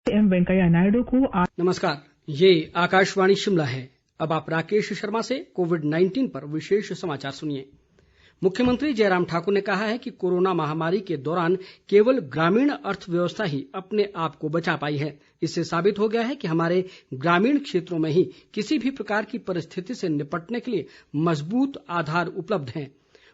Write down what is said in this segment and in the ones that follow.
M Venkaiah Naidu को नमस्कार, ये आकाशवाणी शिमला है। अब आप राकेश शर्मा से कोविड-19 पर विशेष समाचार सुनिए। मुख्यमंत्री जयराम ठाकुर ने कहा है कि कोरोना महामारी के दौरान केवल ग्रामीण अर्थव्यवस्था ही अपने आप को बचा पाई है। इससे साबित हो गया है कि हमारे ग्रामीण क्षेत्रों में ही किसी भी प्रकार की परिस्थिति से निपटने के लिए मजबूत आधार उपलब्ध हैं।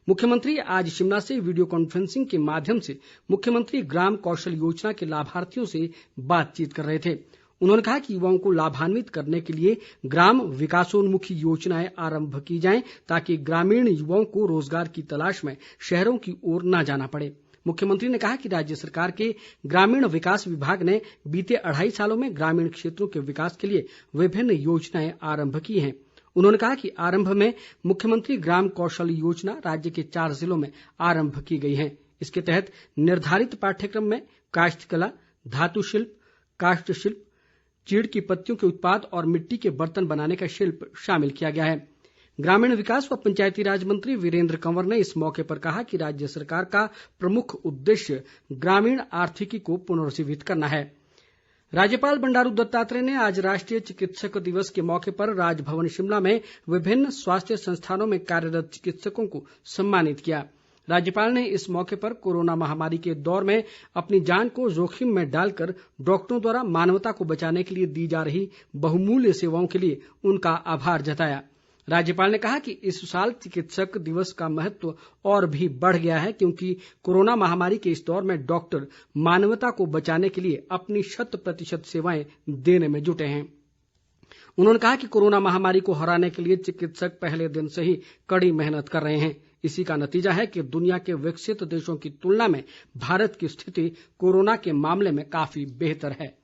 मुख्यमंत्री आज शिमला से वीडियो कॉन्फ्रेंसिंग के माध्यम से मुख्यमंत्री ग्राम कौशल योजना के लाभार्थियों से बातचीत कर रहे थे। उन्होंने कहा कि युवाओं को लाभान्वित करने के लिए ग्राम विकासोन्मुखी योजनाएं आरंभ की जाएं ताकि ग्रामीण युवाओं को रोजगार की तलाश में शहरों की ओर न जाना पड़े। मुख्यमंत्री ने कहा कि राज्य सरकार के ग्रामीण विकास विभाग ने बीते 2.5 सालों में ग्रामीण क्षेत्रों के विकास के लिए विभिन्न योजनाएं आरंभ की हैं। उन्होंने कहा कि आरंभ में मुख्यमंत्री ग्राम कौशल योजना राज्य के 4 जिलों में आरंभ की गई है। इसके तहत निर्धारित पाठ्यक्रम में काश्तकला, धातु शिल्प, काष्ठ शिल्प, चीड़ की पत्तियों के उत्पाद और मिट्टी के बर्तन बनाने का शिल्प शामिल किया गया है। ग्रामीण विकास व पंचायती राज मंत्री वीरेंद्र कंवर ने इस मौके पर कहा कि राज्य सरकार का प्रमुख उद्देश्य ग्रामीण आर्थिकी को पुनर्जीवित करना है। राज्यपाल बंडारू दत्तात्रेय ने आज राष्ट्रीय चिकित्सक दिवस के मौके पर राजभवन शिमला में विभिन्न स्वास्थ्य संस्थानों में कार्यरत चिकित्सकों को सम्मानित किया। राज्यपाल ने इस मौके पर कोरोना महामारी के दौर में अपनी जान को जोखिम में डालकर डॉक्टरों द्वारा मानवता को बचाने के लिए दी जा रही बहुमूल्य सेवाओं के लिए उनका आभार जताया। राज्यपाल ने कहा कि इस साल चिकित्सक दिवस का महत्व और भी बढ़ गया है क्योंकि कोरोना महामारी के इस दौर में डॉक्टर मानवता को बचाने के लिए अपनी 100% सेवाएं देने में जुटे हैं। उन्होंने कहा कि कोरोना महामारी को हराने के लिए चिकित्सक पहले दिन से ही कड़ी मेहनत कर रहे हैं। इसी का नतीजा है कि दुनिया के विकसित देशों की तुलना में भारत की स्थिति कोरोना के मामले में काफी बेहतर है।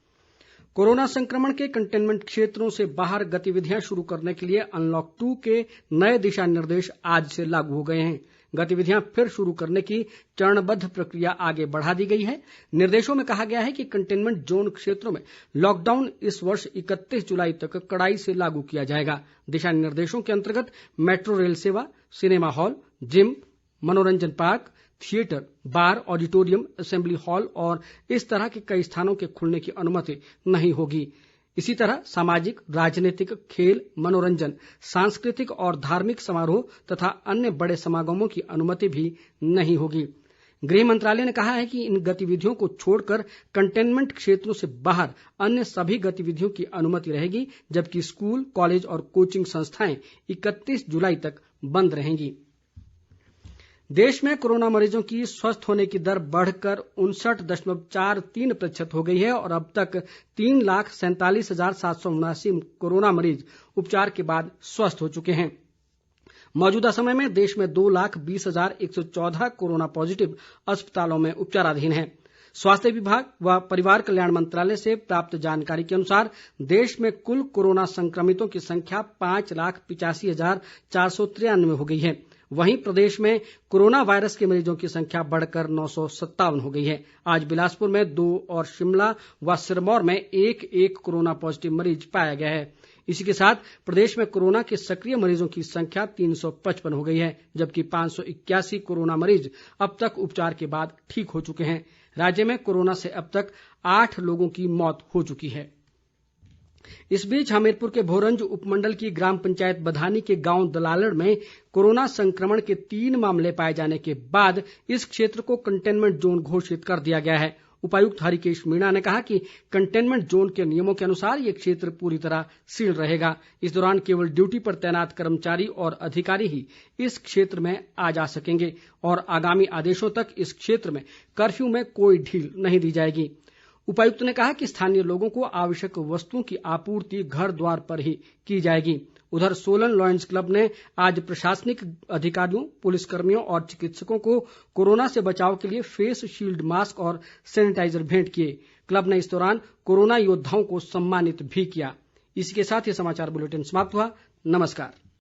कोरोना संक्रमण के कंटेनमेंट क्षेत्रों से बाहर गतिविधियां शुरू करने के लिए अनलॉक 2 के नए दिशा निर्देश आज से लागू हो गए हैं। गतिविधियां फिर शुरू करने की चरणबद्ध प्रक्रिया आगे बढ़ा दी गई है। निर्देशों में कहा गया है कि कंटेनमेंट जोन क्षेत्रों में लॉकडाउन इस वर्ष 31 जुलाई तक कड़ाई से लागू किया जाएगा। दिशा निर्देशों के अंतर्गत मेट्रो रेल सेवा, सिनेमा हॉल, जिम, मनोरंजन पार्क, थिएटर, बार, ऑडिटोरियम, असेंबली हॉल और इस तरह के कई स्थानों के खुलने की अनुमति नहीं होगी। इसी तरह सामाजिक, राजनीतिक, खेल, मनोरंजन, सांस्कृतिक और धार्मिक समारोह तथा अन्य बड़े समागमों की अनुमति भी नहीं होगी। गृह मंत्रालय ने कहा है कि इन गतिविधियों को छोड़कर कंटेनमेंट क्षेत्रों से बाहर अन्य सभी गतिविधियों की अनुमति रहेगी, जबकि स्कूल, कॉलेज और कोचिंग संस्थाएं 31 जुलाई तक बंद रहेंगी। देश में कोरोना मरीजों की स्वस्थ होने की दर बढ़कर 59.43% हो गई है और अब तक 3,47,779 कोरोना मरीज उपचार के बाद स्वस्थ हो चुके हैं। मौजूदा समय में देश में 2,20,114 कोरोना पॉजिटिव अस्पतालों में उपचाराधीन हैं। स्वास्थ्य विभाग व परिवार कल्याण मंत्रालय से प्राप्त जानकारी के अनुसार देश में कुल कोरोना संक्रमितों की संख्या 5,85,493 हो गई है। वहीं प्रदेश में कोरोना वायरस के मरीजों की संख्या बढ़कर 957 हो गई है। आज बिलासपुर में 2 और शिमला व सिरमौर में 1 कोरोना पॉजिटिव मरीज पाया गया है। इसी के साथ प्रदेश में कोरोना के सक्रिय मरीजों की संख्या 355 हो गई है, जबकि 581 कोरोना मरीज अब तक उपचार के बाद ठीक हो चुके हैं। राज्य में कोरोना से अब तक 8 लोगों की मौत हो चुकी है। इस बीच हमीरपुर के भोरंज उपमंडल की ग्राम पंचायत बधानी के गांव दलालड़ में कोरोना संक्रमण के 3 मामले पाए जाने के बाद इस क्षेत्र को कंटेनमेंट जोन घोषित कर दिया गया है। उपायुक्त हरिकेश मीणा ने कहा कि कंटेनमेंट जोन के नियमों के अनुसार ये क्षेत्र पूरी तरह सील रहेगा। इस दौरान केवल ड्यूटी पर तैनात कर्मचारी और अधिकारी ही इस क्षेत्र में आ जा सकेंगे और आगामी आदेशों तक इस क्षेत्र में कर्फ्यू में कोई ढील नहीं दी जाएगी। उपायुक्त ने कहा कि स्थानीय लोगों को आवश्यक वस्तुओं की आपूर्ति घर द्वार पर ही की जाएगी। उधर सोलन लॉयंस क्लब ने आज प्रशासनिक अधिकारियों, पुलिसकर्मियों और चिकित्सकों को कोरोना से बचाव के लिए फेस शील्ड, मास्क और सैनिटाइजर भेंट किए। क्लब ने इस दौरान कोरोना योद्धाओं को सम्मानित भी किया। इसी के साथ ये समाचार बुलेटिन समाप्त हुआ। नमस्कार।